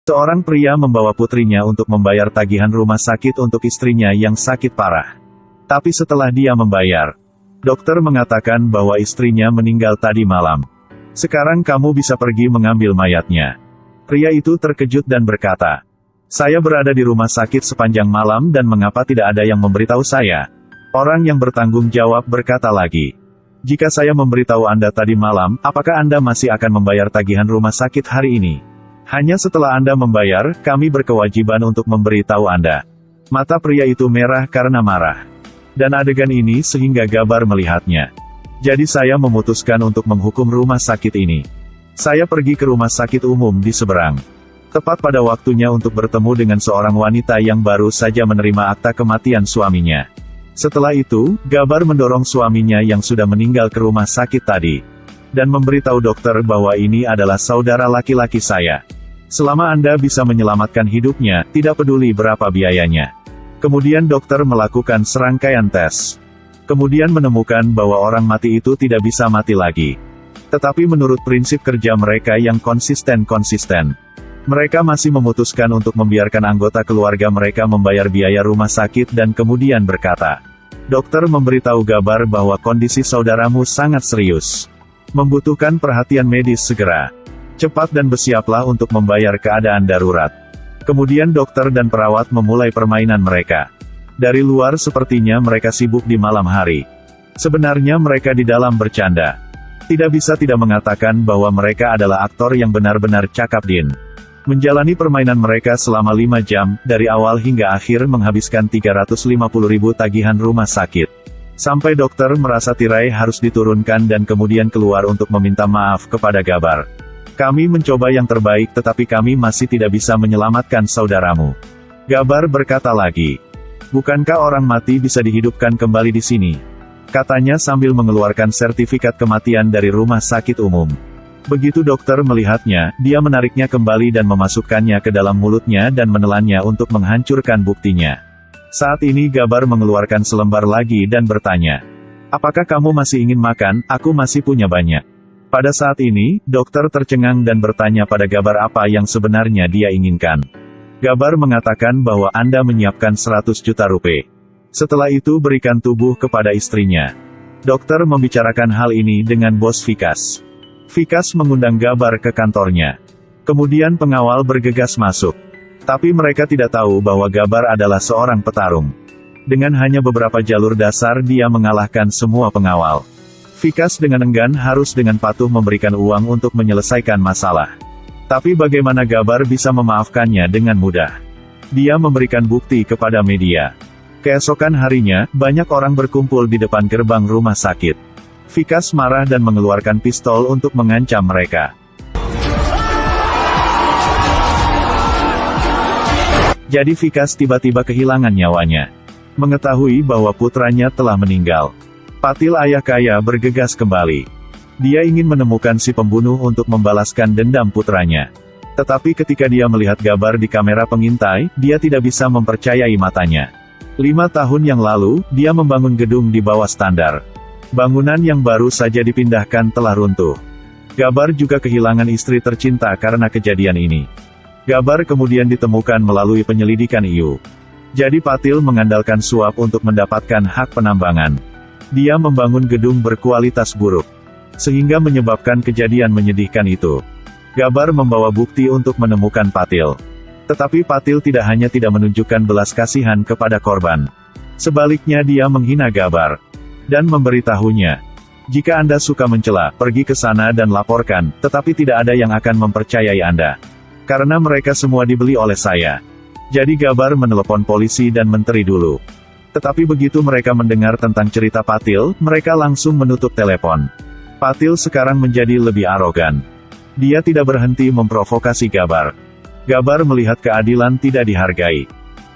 Seorang pria membawa putrinya untuk membayar tagihan rumah sakit untuk istrinya yang sakit parah. Tapi setelah dia membayar, dokter mengatakan bahwa istrinya meninggal tadi malam. Sekarang kamu bisa pergi mengambil mayatnya. Pria itu terkejut dan berkata, "Saya berada di rumah sakit sepanjang malam dan mengapa tidak ada yang memberitahu saya?" Orang yang bertanggung jawab berkata lagi, "Jika saya memberitahu Anda tadi malam, apakah Anda masih akan membayar tagihan rumah sakit hari ini? Hanya setelah Anda membayar, kami berkewajiban untuk memberitahu Anda." Mata pria itu merah karena marah. Dan adegan ini sehingga Gabar melihatnya. Jadi saya memutuskan untuk menghukum rumah sakit ini. Saya pergi ke rumah sakit umum di seberang. Tepat pada waktunya untuk bertemu dengan seorang wanita yang baru saja menerima akta kematian suaminya. Setelah itu, Gabar mendorong suaminya yang sudah meninggal ke rumah sakit tadi. Dan memberitahu dokter bahwa ini adalah saudara laki-laki saya. Selama Anda bisa menyelamatkan hidupnya, tidak peduli berapa biayanya. Kemudian dokter melakukan serangkaian tes. Kemudian menemukan bahwa orang mati itu tidak bisa mati lagi. Tetapi menurut prinsip kerja mereka yang konsisten, mereka masih memutuskan untuk membiarkan anggota keluarga mereka membayar biaya rumah sakit dan kemudian berkata, "Dokter memberitahu Gabar bahwa kondisi saudaramu sangat serius. Membutuhkan perhatian medis segera. Cepat dan bersiaplah untuk membayar keadaan darurat." Kemudian dokter dan perawat memulai permainan mereka. Dari luar sepertinya mereka sibuk di malam hari. Sebenarnya mereka di dalam bercanda. Tidak bisa tidak mengatakan bahwa mereka adalah aktor yang benar-benar cakap din. Menjalani permainan mereka selama 5 jam, dari awal hingga akhir menghabiskan 350.000 tagihan rumah sakit. Sampai dokter merasa tirai harus diturunkan dan kemudian keluar untuk meminta maaf kepada Gabar. "Kami mencoba yang terbaik tetapi kami masih tidak bisa menyelamatkan saudaramu." Gabar berkata lagi, "Bukankah orang mati bisa dihidupkan kembali di sini?" Katanya sambil mengeluarkan sertifikat kematian dari rumah sakit umum. Begitu dokter melihatnya, dia menariknya kembali dan memasukkannya ke dalam mulutnya dan menelannya untuk menghancurkan buktinya. Saat ini Gabar mengeluarkan selembar lagi dan bertanya, "Apakah kamu masih ingin makan? Aku masih punya banyak." Pada saat ini, dokter tercengang dan bertanya pada Gabar apa yang sebenarnya dia inginkan. Gabar mengatakan bahwa Anda menyiapkan 100 juta rupiah. Setelah itu berikan tubuh kepada istrinya. Dokter membicarakan hal ini dengan bos Vikas. Vikas mengundang Gabar ke kantornya. Kemudian pengawal bergegas masuk. Tapi mereka tidak tahu bahwa Gabar adalah seorang petarung. Dengan hanya beberapa jalur dasar dia mengalahkan semua pengawal. Vikas dengan enggan harus dengan patuh memberikan uang untuk menyelesaikan masalah. Tapi bagaimana Gabar bisa memaafkannya dengan mudah? Dia memberikan bukti kepada media. Keesokan harinya, banyak orang berkumpul di depan gerbang rumah sakit. Vikas marah dan mengeluarkan pistol untuk mengancam mereka. Jadi Vikas tiba-tiba kehilangan nyawanya. Mengetahui bahwa putranya telah meninggal. Patil ayah kaya bergegas kembali. Dia ingin menemukan si pembunuh untuk membalaskan dendam putranya. Tetapi ketika dia melihat Gabar di kamera pengintai, dia tidak bisa mempercayai matanya. 5 tahun yang lalu, dia membangun gedung di bawah standar. Bangunan yang baru saja dipindahkan telah runtuh. Gabar juga kehilangan istri tercinta karena kejadian ini. Gabar kemudian ditemukan melalui penyelidikan IU. Jadi Patil mengandalkan suap untuk mendapatkan hak penambangan. Dia membangun gedung berkualitas buruk. Sehingga menyebabkan kejadian menyedihkan itu. Gabar membawa bukti untuk menemukan Patil. Tetapi Patil tidak hanya tidak menunjukkan belas kasihan kepada korban. Sebaliknya dia menghina Gabar. Dan memberitahunya, "Jika Anda suka mencela, pergi ke sana dan laporkan, tetapi tidak ada yang akan mempercayai Anda. Karena mereka semua dibeli oleh saya." Jadi Gabar menelepon polisi dan menteri dulu. Tetapi begitu mereka mendengar tentang cerita Patil, mereka langsung menutup telepon. Patil sekarang menjadi lebih arogan. Dia tidak berhenti memprovokasi Gabar. Gabar melihat keadilan tidak dihargai.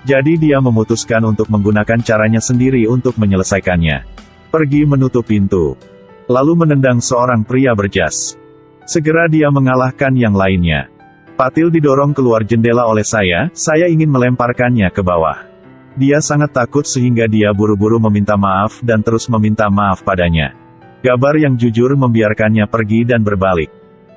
Jadi dia memutuskan untuk menggunakan caranya sendiri untuk menyelesaikannya. Pergi menutup pintu. Lalu menendang seorang pria berjas. Segera dia mengalahkan yang lainnya. Patil didorong keluar jendela oleh saya ingin melemparkannya ke bawah. Dia sangat takut sehingga dia buru-buru meminta maaf dan terus meminta maaf padanya. Gabar yang jujur membiarkannya pergi dan berbalik.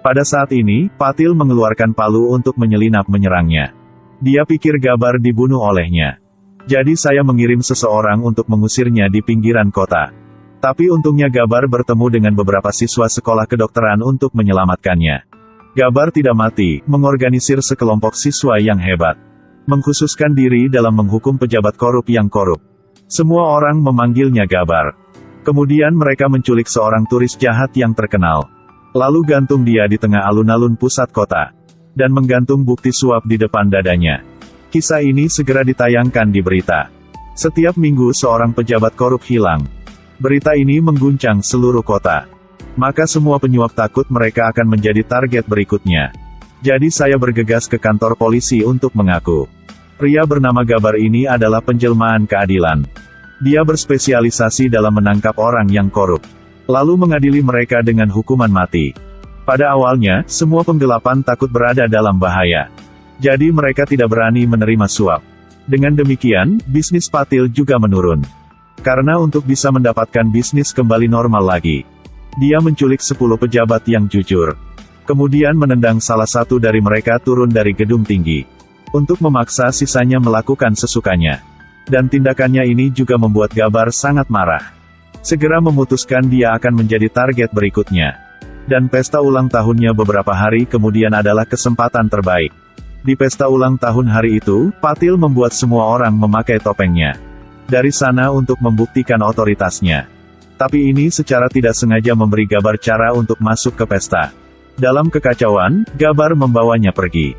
Pada saat ini, Patil mengeluarkan palu untuk menyelinap menyerangnya. Dia pikir Gabar dibunuh olehnya. Jadi saya mengirim seseorang untuk mengusirnya di pinggiran kota. Tapi untungnya Gabar bertemu dengan beberapa siswa sekolah kedokteran untuk menyelamatkannya. Gabar tidak mati, mengorganisir sekelompok siswa yang hebat. Mengkhususkan diri dalam menghukum pejabat korup yang korup. Semua orang memanggilnya Gabar. Kemudian mereka menculik seorang turis jahat yang terkenal. Lalu gantung dia di tengah alun-alun pusat kota. Dan menggantung bukti suap di depan dadanya. Kisah ini segera ditayangkan di berita. Setiap minggu seorang pejabat korup hilang. Berita ini mengguncang seluruh kota. Maka semua penyuap takut mereka akan menjadi target berikutnya. Jadi saya bergegas ke kantor polisi untuk mengaku. Pria bernama Gabar ini adalah penjelmaan keadilan. Dia berspesialisasi dalam menangkap orang yang korup. Lalu mengadili mereka dengan hukuman mati. Pada awalnya, semua penggelapan takut berada dalam bahaya. Jadi mereka tidak berani menerima suap. Dengan demikian, bisnis Patil juga menurun. Karena untuk bisa mendapatkan bisnis kembali normal lagi, dia menculik 10 pejabat yang jujur. Kemudian menendang salah satu dari mereka turun dari gedung tinggi. Untuk memaksa sisanya melakukan sesukanya. Dan tindakannya ini juga membuat Gabar sangat marah. Segera memutuskan dia akan menjadi target berikutnya. Dan pesta ulang tahunnya beberapa hari kemudian adalah kesempatan terbaik. Di pesta ulang tahun hari itu, Patil membuat semua orang memakai topengnya. Dari sana untuk membuktikan otoritasnya. Tapi ini secara tidak sengaja memberi Gabar cara untuk masuk ke pesta. Dalam kekacauan, Gabar membawanya pergi.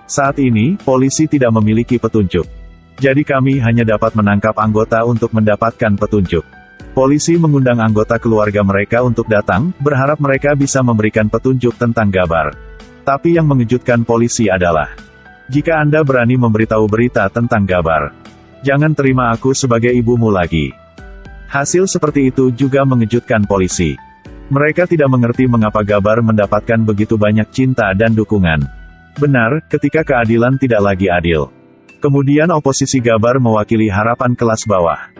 Saat ini, polisi tidak memiliki petunjuk. Jadi kami hanya dapat menangkap anggota untuk mendapatkan petunjuk. Polisi mengundang anggota keluarga mereka untuk datang, berharap mereka bisa memberikan petunjuk tentang Gabar. Tapi yang mengejutkan polisi adalah, jika Anda berani memberitahu berita tentang Gabar, jangan terima aku sebagai ibumu lagi. Hasil seperti itu juga mengejutkan polisi. Mereka tidak mengerti mengapa Gabar mendapatkan begitu banyak cinta dan dukungan. Benar, ketika keadilan tidak lagi adil. Kemudian oposisi Gabar mewakili harapan kelas bawah.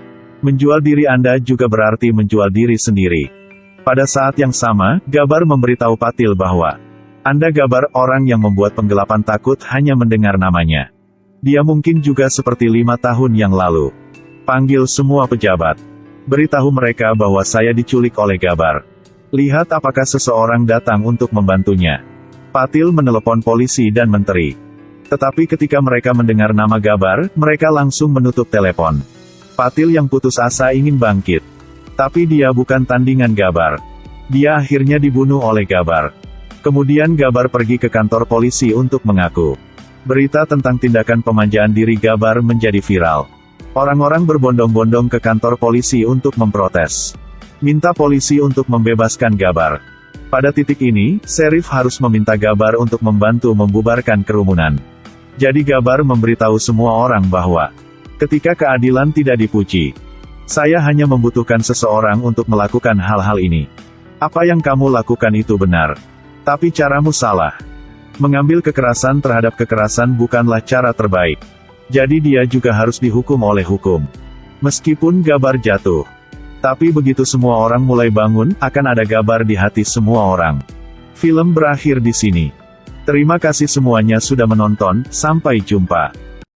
Menjual diri Anda juga berarti menjual diri sendiri. Pada saat yang sama, Gabar memberitahu Patil bahwa, Anda Gabar orang yang membuat penggelapan takut hanya mendengar namanya. Dia mungkin juga seperti 5 tahun yang lalu. Panggil semua pejabat. Beritahu mereka bahwa saya diculik oleh Gabar. Lihat apakah seseorang datang untuk membantunya. Patil menelepon polisi dan menteri. Tetapi ketika mereka mendengar nama Gabar, mereka langsung menutup telepon. Patil yang putus asa ingin bangkit. Tapi dia bukan tandingan Gabar. Dia akhirnya dibunuh oleh Gabar. Kemudian Gabar pergi ke kantor polisi untuk mengaku. Berita tentang tindakan pemanjaan diri Gabar menjadi viral. Orang-orang berbondong-bondong ke kantor polisi untuk memprotes. Minta polisi untuk membebaskan Gabar. Pada titik ini, Sheriff harus meminta Gabar untuk membantu membubarkan kerumunan. Jadi Gabar memberitahu semua orang bahwa, ketika keadilan tidak dipuji, saya hanya membutuhkan seseorang untuk melakukan hal-hal ini. Apa yang kamu lakukan itu benar. Tapi caramu salah. Mengambil kekerasan terhadap kekerasan bukanlah cara terbaik. Jadi dia juga harus dihukum oleh hukum. Meskipun Gabar jatuh. Tapi begitu semua orang mulai bangun, akan ada Gabar di hati semua orang. Film berakhir di sini. Terima kasih semuanya sudah menonton, sampai jumpa.